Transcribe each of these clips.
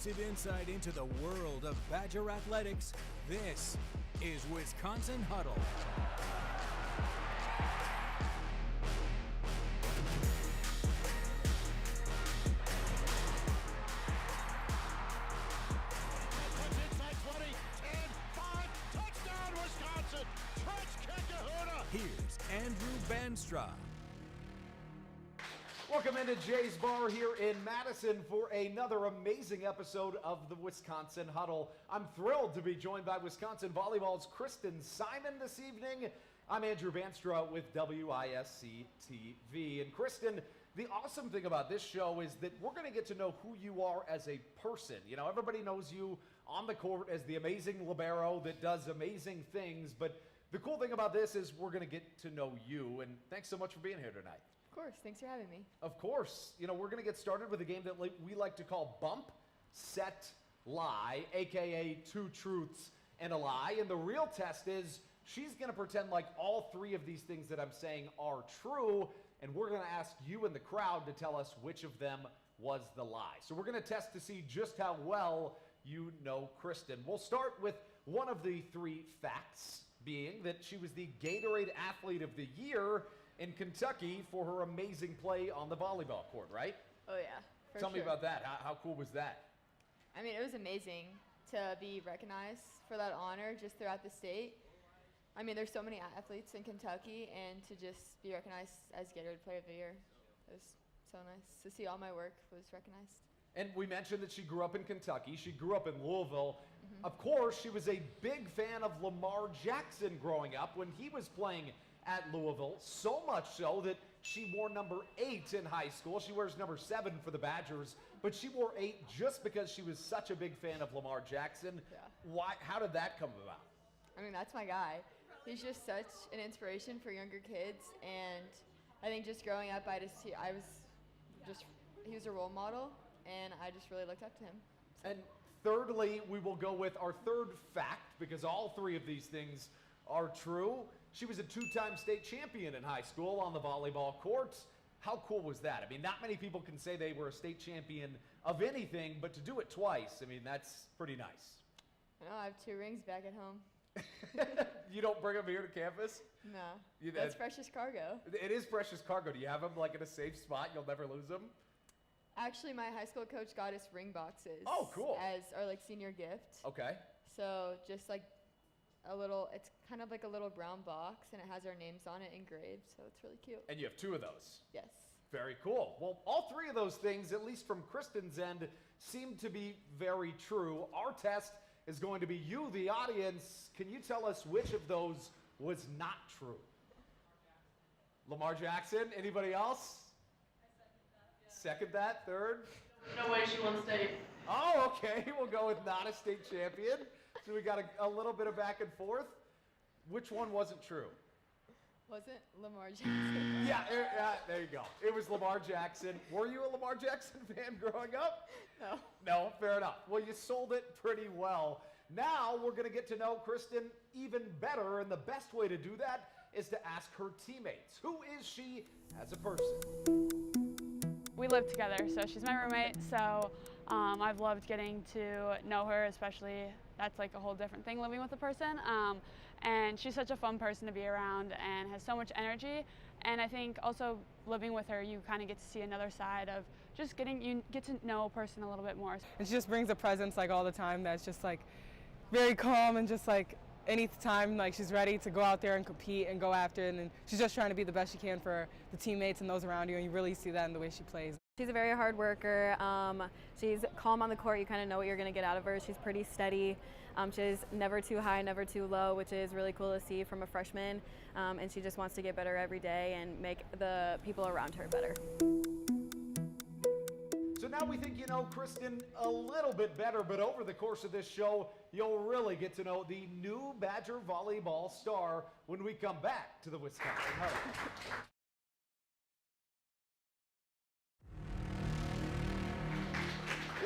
exclusive insight into the world of Badger athletics. This is Wisconsin Huddle. Here's Andrew Banstra. Welcome into Jay's Bar here in Madison for another amazing episode of the Wisconsin Huddle. I'm thrilled to be joined by Wisconsin Volleyball's Kristen Simon this evening. I'm Andrew Banstra with WISC TV. And Kristen, the awesome thing about this show is that we're going to get to know who you are as a person. You know, everybody knows you on the court as the amazing libero that does amazing things, but the cool thing about this is we're going to get to know you, and thanks so much for being here tonight. Of course. Thanks for having me. Of course. You know, we're going to get started with a game that we like to call Bump, Set, Lie, a.k.a. two truths and a lie. And the real test is she's going to pretend like all three of these things that I'm saying are true, and we're going to ask you and the crowd to tell us which of them was the lie. So we're going to test to see just how well you know Kristen. We'll start with one of the three facts, being that she was the Gatorade Athlete of the Year in Kentucky for her amazing play on the volleyball court, right? Oh, yeah. Tell me about that. How cool was that? I mean, it was amazing to be recognized for that honor just throughout the state. I mean, there's so many athletes in Kentucky, and to just be recognized as Gatorade Player of the Year, it was so nice to see all my work was recognized. And we mentioned that she grew up in Kentucky. She grew up in Louisville. Mm-hmm. Of course, she was a big fan of Lamar Jackson growing up when he was playing at Louisville, so much so that she wore number 8 in high school. She wears number 7 for the Badgers, but she wore 8 just because she was such a big fan of Lamar Jackson. Yeah. Why? How did that come about? I mean, that's my guy. He's just such an inspiration for younger kids, and I think just growing up, he was a role model, and I just really looked up to him. So. And thirdly, we will go with our third fact, because all three of these things are true. She was a 2-time state champion in high school on the volleyball courts. How cool was that? I mean, not many people can say they were a state champion of anything, but to do it twice, I mean, that's pretty nice. I know, I have 2 rings back at home. You don't bring them here to campus? No, that's precious cargo. It is precious cargo. Do you have them like in a safe spot? You'll never lose them? Actually, my high school coach got us ring boxes. Oh, cool. As our senior gift. Okay. So just it's kind of like a little brown box, and it has our names on it engraved, so it's really cute. And you have 2 of those? Yes. Very cool. Well, all 3 of those things, at least from Kristen's end, seem to be very true. Our test is going to be you, the audience. Can you tell us which of those was not true? Lamar Jackson? Anybody else? Second that. Third? No way she won state. Oh, okay. We'll go with not a state champion. So we got a little bit of back and forth. Which one wasn't true? Wasn't Lamar Jackson? Yeah, there you go. It was Lamar Jackson. Were you a Lamar Jackson fan growing up? No. No, fair enough. Well, you sold it pretty well. Now we're going to get to know Kristen even better, and the best way to do that is to ask her teammates. Who is she as a person? We live together, so she's my roommate, so I've loved getting to know her, especially that's like a whole different thing living with a person, and she's such a fun person to be around and has so much energy, and I think also living with her you kind of get to see another side of just you get to know a person a little bit more. And she just brings a presence like all the time that's just like very calm, and just like any time like she's ready to go out there and compete and go after it, and she's just trying to be the best she can for the teammates and those around you, and you really see that in the way she plays. She's a very hard worker. She's calm on the court. You kind of know what you're going to get out of her. She's pretty steady. She's never too high, never too low, which is really cool to see from a freshman. And she just wants to get better every day and make the people around her better. So now we think you know Kristen a little bit better, but over the course of this show, you'll really get to know the new Badger volleyball star when we come back to the Wisconsin Huddle.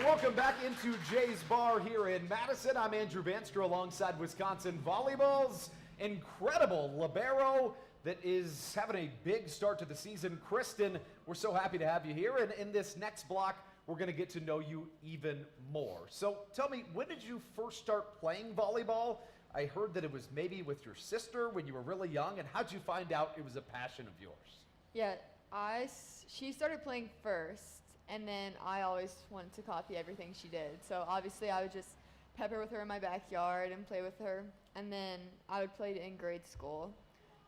Welcome back into Jay's Bar here in Madison. I'm Andrew Banstra alongside Wisconsin Volleyball's incredible libero that is having a big start to the season. Kristen, we're so happy to have you here. And in this next block, we're going to get to know you even more. So tell me, when did you first start playing volleyball? I heard that it was maybe with your sister when you were really young, and how'd you find out it was a passion of yours? Yeah, she started playing first, and then I always wanted to copy everything she did. So obviously I would just pepper with her in my backyard and play with her, and then I would play in grade school.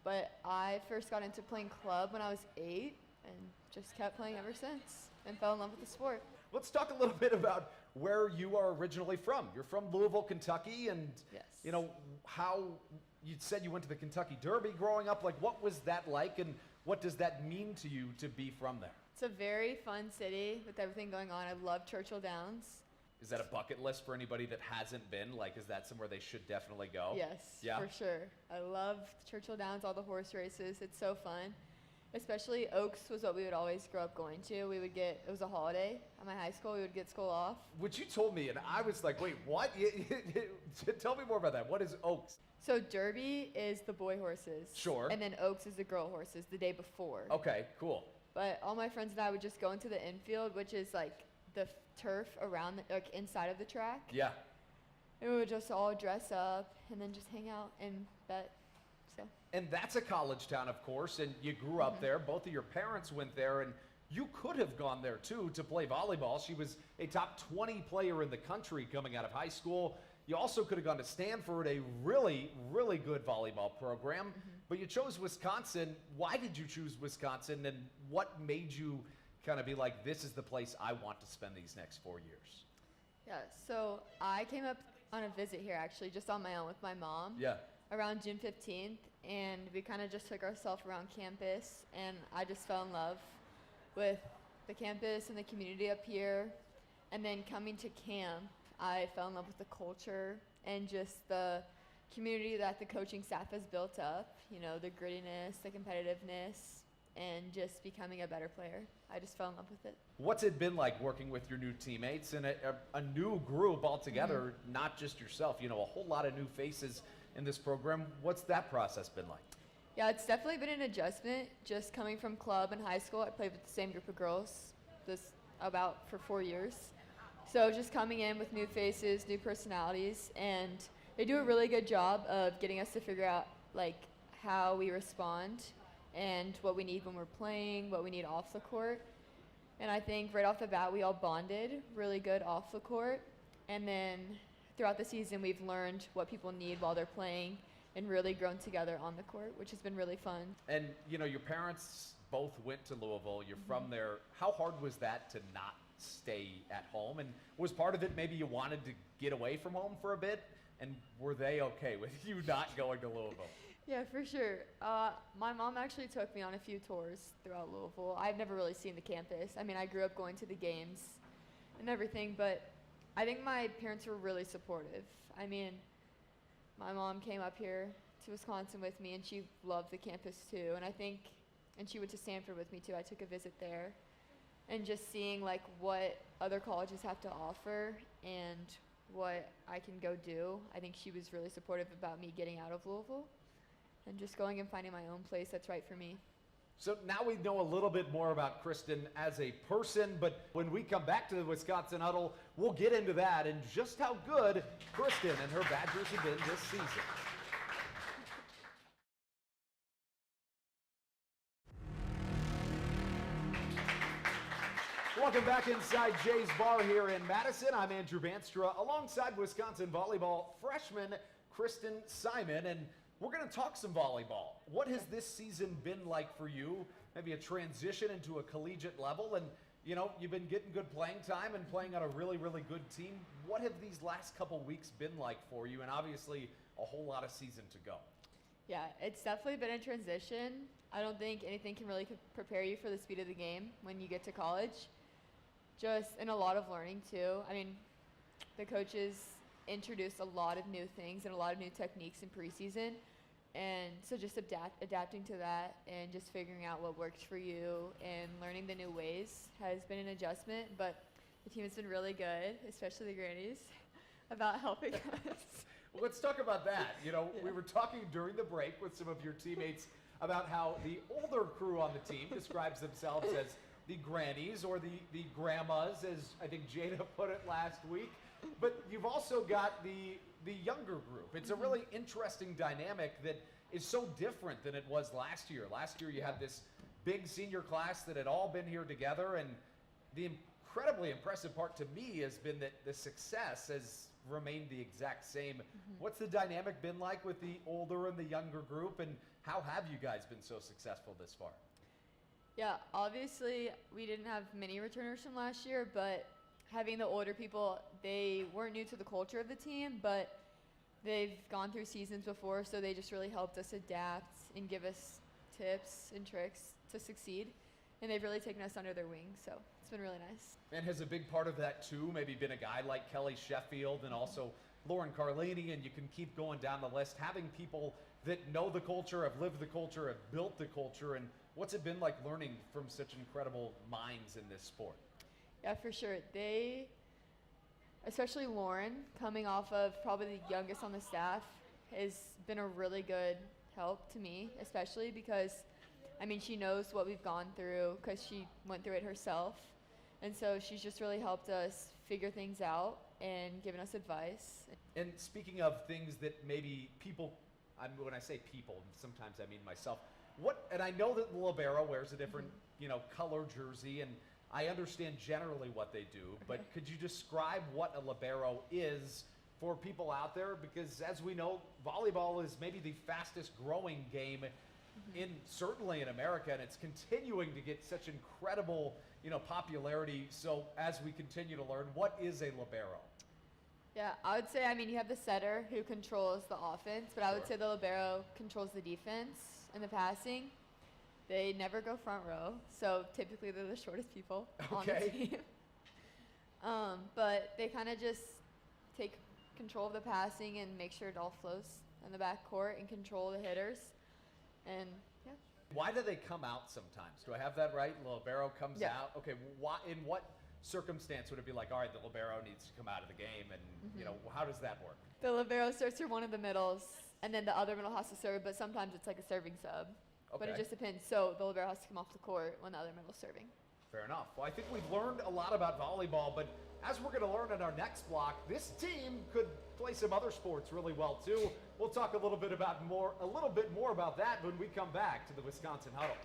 But I first got into playing club when I was 8 and just kept playing ever since and fell in love with the sport. Let's talk a little bit about where you are originally from. You're from Louisville, Kentucky, and Yes. you know how you said you went to the Kentucky Derby growing up. Like, what was that like, and what does that mean to you to be from there? It's a very fun city with everything going on. I love Churchill Downs. Is that a bucket list for anybody that hasn't been? Like, is that somewhere they should definitely go? Yes, Yeah? for sure. I love Churchill Downs, all the horse races. It's so fun. Especially Oaks was what we would always grow up going to. It was a holiday at my high school. We would get school off. Which you told me, and I was like, wait, what? Tell me more about that. What is Oaks? So Derby is the boy horses. Sure. And then Oaks is the girl horses the day before. Okay, cool. But all my friends and I would just go into the infield, which is like the turf around, like inside of the track. Yeah. And we would just all dress up and then just hang out and bet. So. And that's a college town, of course, and you grew up there. Both of your parents went there, and you could have gone there, too, to play volleyball. She was a top 20 player in the country coming out of high school. You also could have gone to Stanford, a really, really good volleyball program, but you chose Wisconsin. Why did you choose Wisconsin, and what made you kind of be like, this is the place I want to spend these next 4 years? Yeah, so I came up on a visit here, actually, just on my own with my mom. Yeah. Around June 15th, and we kind of just took ourselves around campus, and I just fell in love with the campus and the community up here. And then coming to camp, I fell in love with the culture and just the community that the coaching staff has built up, you know, the grittiness, the competitiveness, and just becoming a better player. I just fell in love with it. What's it been like working with your new teammates and a new group altogether, not just yourself, you know, a whole lot of new faces in this program? What's that process been like? Yeah, it's definitely been an adjustment. Just coming from club and high school, I played with the same group of girls for 4 years. So just coming in with new faces, new personalities, and they do a really good job of getting us to figure out like how we respond and what we need when we're playing, what we need off the court. And I think right off the bat, we all bonded really good off the court. And then throughout the season, we've learned what people need while they're playing and really grown together on the court, which has been really fun. And, you know, your parents both went to Louisville. You're from there. How hard was that to not stay at home? And was part of it maybe you wanted to get away from home for a bit? And were they okay with you not going to Louisville? Yeah, for sure. My mom actually took me on a few tours throughout Louisville. I've never really seen the campus. I mean, I grew up going to the games and everything, but I think my parents were really supportive. I mean, my mom came up here to Wisconsin with me, and she loved the campus too. And she went to Stanford with me too. I took a visit there, and just seeing like what other colleges have to offer and what I can go do. I think she was really supportive about me getting out of Louisville and just going and finding my own place that's right for me. So now we know a little bit more about Kristen as a person, but when we come back to the Wisconsin Huddle, we'll get into that and just how good Kristen and her Badgers have been this season. Welcome back inside Jay's Bar here in Madison. I'm Andrew Banstra alongside Wisconsin Volleyball freshman Kristen Simon, and we're going to talk some volleyball. What has this season been like for you? Maybe a transition into a collegiate level, and you know, you've been getting good playing time and playing on a really, really good team. What have these last couple weeks been like for you? And obviously a whole lot of season to go. Yeah, it's definitely been a transition. I don't think anything can really prepare you for the speed of the game when you get to college. Just, and a lot of learning too. I mean, the coaches introduced a lot of new things and a lot of new techniques in preseason. And so just adapting to that and just figuring out what works for you and learning the new ways has been an adjustment. But the team has been really good, especially the grannies, about helping us. Well, let's talk about that. You know, we were talking during the break with some of your teammates about how the older crew on the team describes themselves as the grannies or the grandmas, as I think Jada put it last week. But you've also got the younger group. It's a really interesting dynamic that is so different than it was last year. Last year you had this big senior class that had all been here together, and the incredibly impressive part to me has been that the success has remained the exact same. What's the dynamic been like with the older and the younger group, and how have you guys been so successful this far? Yeah, obviously we didn't have many returners from last year, but having the older people, they weren't new to the culture of the team, but they've gone through seasons before, so they just really helped us adapt and give us tips and tricks to succeed. And they've really taken us under their wing, so it's been really nice. And has a big part of that too maybe been a guy like Kelly Sheffield and also Lauren Carlini, and you can keep going down the list, having people that know the culture, have lived the culture, have built the culture, and what's it been like learning from such incredible minds in this sport? Yeah, for sure. They, especially Lauren, coming off of probably the youngest on the staff, has been a really good help to me, especially because, I mean, she knows what we've gone through because she went through it herself. And so she's just really helped us figure things out and given us advice. And speaking of things that maybe people, when I say people, sometimes I mean myself, and I know that the libero wears a different, color jersey, and I understand generally what they do, but could you describe what a libero is for people out there? Because as we know, volleyball is maybe the fastest growing game certainly in America, and it's continuing to get such incredible, popularity. So as we continue to learn, what is a libero? Yeah, I would say, you have the setter who controls the offense, but I would say the libero controls the defense and the passing. They never go front row, so typically they're the shortest people on the team. But they kind of just take control of the passing and make sure it all flows in the backcourt and control the hitters. And yeah. Why do they come out sometimes? Do I have that right? The libero comes out. Okay, in what circumstance would it be like, all right, the libero needs to come out of the game, and how does that work? The libero starts through one of the middles, and then the other middle has to serve, but sometimes it's like a serving sub. Okay. But it just depends. So the libero has to come off the court when the other middle's serving. Fair enough. Well, I think we've learned a lot about volleyball, but as we're going to learn in our next block, this team could play some other sports really well too. We'll talk a little bit more about that when we come back to the Wisconsin Huddle.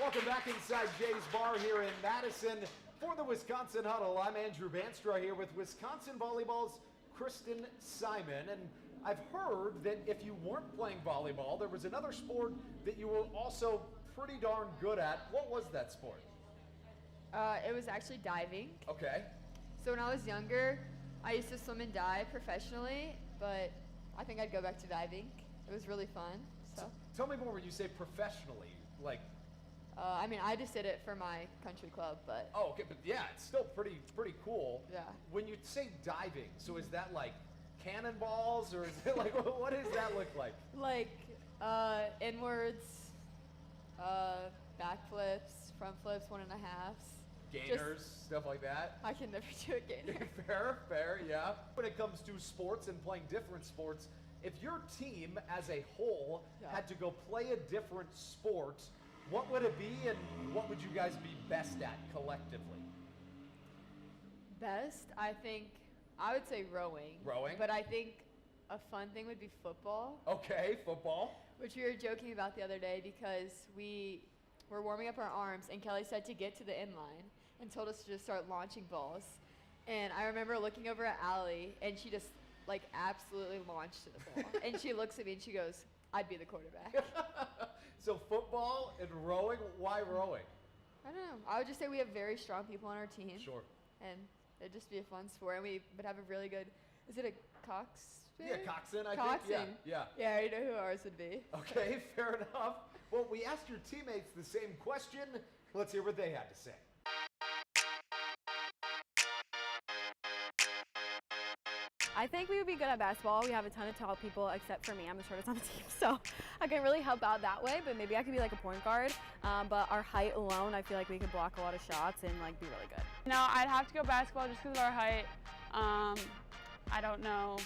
Welcome back inside Jay's Bar here in Madison for the Wisconsin Huddle. I'm Andrew Banstra here with Wisconsin Volleyball's Kristen Simon, and I've heard that if you weren't playing volleyball, there was another sport that you were also pretty darn good at. What was that sport? It was actually diving. Okay. So when I was younger, I used to swim and dive professionally, but I think I'd go back to diving. It was really fun. So tell me more when you say professionally, like. I just did it for my country club, but. Oh, okay, but yeah, it's still pretty cool. Yeah. When you say diving, so is that like cannonballs, or is it like what does that look like? Like inwards, backflips, front flips, 1.5s. Gainers, stuff like that. I can never do a gainer. Fair, yeah. When it comes to sports and playing different sports, if your team as a whole had to go play a different sport, what would it be, and what would you guys be best at collectively? Best, I think, I would say rowing. Rowing? But I think a fun thing would be football. Okay, football. Which we were joking about the other day because we were warming up our arms, and Kelly said to get to the end line and told us to just start launching balls. And I remember looking over at Allie, and she just absolutely launched to the ball. And she looks at me and she goes, I'd be the quarterback. So football and rowing, why rowing? I don't know. I would just say we have very strong people on our team. Sure. And it'd just be a fun sport. And we would have a really good, is it a cox? Yeah, coxswain, I think. Yeah. Yeah, you know who ours would be. Okay, fair enough. Well, we asked your teammates the same question. Let's hear what they had to say. I think we would be good at basketball. We have a ton of tall people, except for me. I'm the shortest on the team, so I can really help out that way, but maybe I could be like a point guard. But our height alone, I feel like we could block a lot of shots and be really good. No, I'd have to go basketball just because of our height. I don't know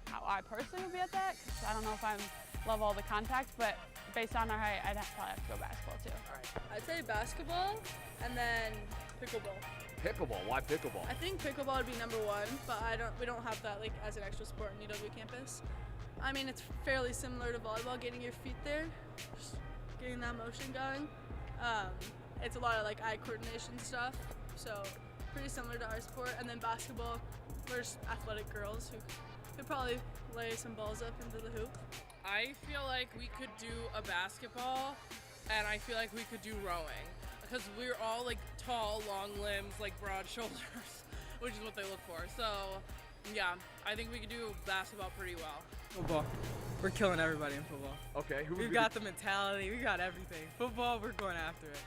how I personally would be at that, because I don't know if I love all the contact, but based on our height, I'd probably have to go basketball too. All right. I'd say basketball and then pickleball. Pickleball. Why pickleball? I think pickleball would be number one, but we don't have that like as an extra sport in UW campus. I mean, it's fairly similar to volleyball, getting your feet there, just getting that motion going. It's a lot of like eye coordination stuff, so pretty similar to our sport. And then basketball, we're just athletic girls who could probably lay some balls up into the hoop. I feel like we could do a basketball, and I feel like we could do rowing, because we're all like tall, long limbs, like broad shoulders, which is what they look for. So yeah, I think we could do basketball pretty well. Football. We're killing everybody in football. Okay. We've got the mentality. We got everything. Football, we're going after it.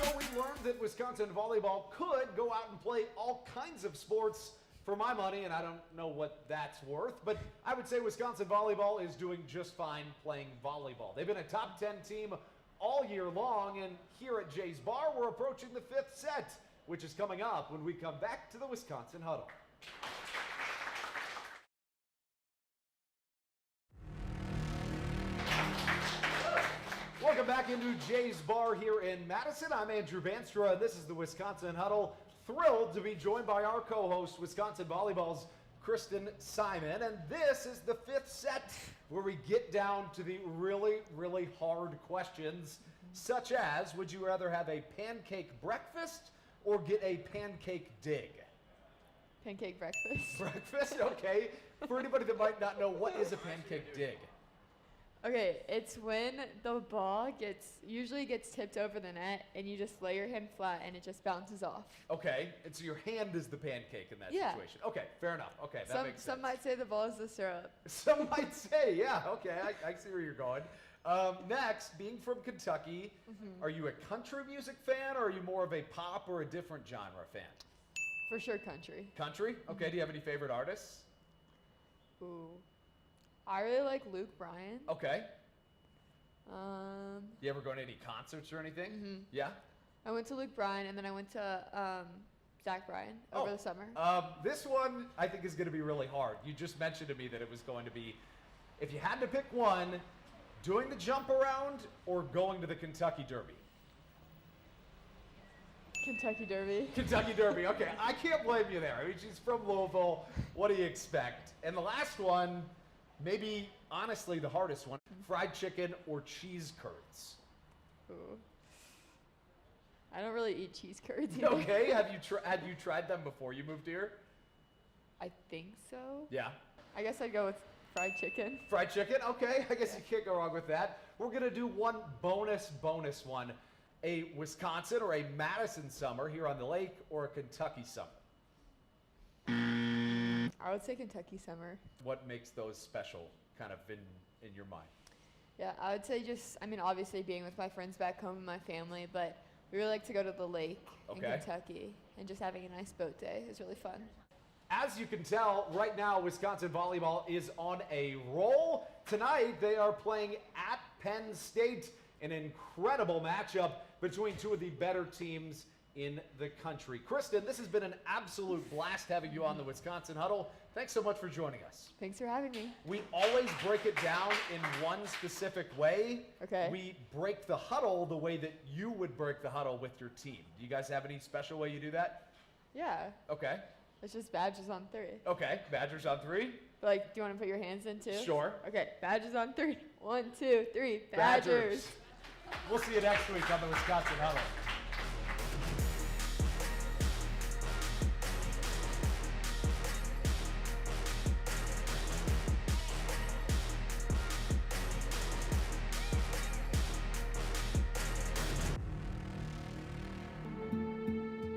So we learned that Wisconsin Volleyball could go out and play all kinds of sports for my money, and I don't know what that's worth, but I would say Wisconsin Volleyball is doing just fine playing volleyball. They've been a top 10 team all year long, and here at Jay's Bar, we're approaching the 5th set, which is coming up when we come back to the Wisconsin Huddle. Welcome back into Jay's Bar here in Madison. I'm Andrew Banstra, and this is the Wisconsin Huddle. Thrilled to be joined by our co-host, Wisconsin Volleyball's Kristen Simon, and this is the 5th set where we get down to the really, really hard questions, such as, would you rather have a pancake breakfast or get a pancake dig? Pancake breakfast. Breakfast? Okay. For anybody that might not know, what is a pancake dig? Okay, it's when the ball usually gets tipped over the net and you just lay your hand flat and it just bounces off. Okay, and so your hand is the pancake in that Yeah. situation. Okay, fair enough. Okay, that makes sense. Some might say the ball is the syrup. Some might say, yeah, okay, I see where you're going. Next, being from Kentucky, are you a country music fan, or are you more of a pop or a different genre fan? For sure country. Country? Okay, do you have any favorite artists? Ooh. I really like Luke Bryan. Okay. You ever go to any concerts or anything? Yeah? I went to Luke Bryan, and then I went to Zach Bryan over the summer. This one I think is going to be really hard. You just mentioned to me that it was going to be, if you had to pick one, doing the jump around or going to the Kentucky Derby? Kentucky Derby. Kentucky Derby, okay. I can't blame you there. I mean, she's from Louisville. What do you expect? And the last one, maybe honestly the hardest one, fried chicken or cheese curds? Ooh. I don't really eat cheese curds either. Okay, have you tried them before you moved here? I think so. Yeah. I guess I'd go with fried chicken. Fried chicken, okay. I guess you can't go wrong with that. We're gonna do one bonus one. A Wisconsin or a Madison summer here on the lake, or a Kentucky summer? I would say Kentucky summer. What makes those special kind of in your mind? Yeah, I would say obviously being with my friends back home and my family, but we really like to go to the lake in Kentucky, and just having a nice boat day is really fun. As you can tell, right now Wisconsin Volleyball is on a roll. Tonight they are playing at Penn State, an incredible matchup between two of the better teams in the country. Kristen, this has been an absolute blast having you on the Wisconsin Huddle. Thanks so much for joining us. Thanks for having me. We always break it down in one specific way. Okay. We break the huddle the way that you would break the huddle with your team. Do you guys have any special way you do that? Yeah. Okay. It's just badges on 3. Okay, Badgers on 3. But do you want to put your hands in too? Sure. Okay, badges on 3. 1, 2, 3. Badgers. We'll see you next week on the Wisconsin Huddle.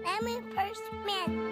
I'm a first man.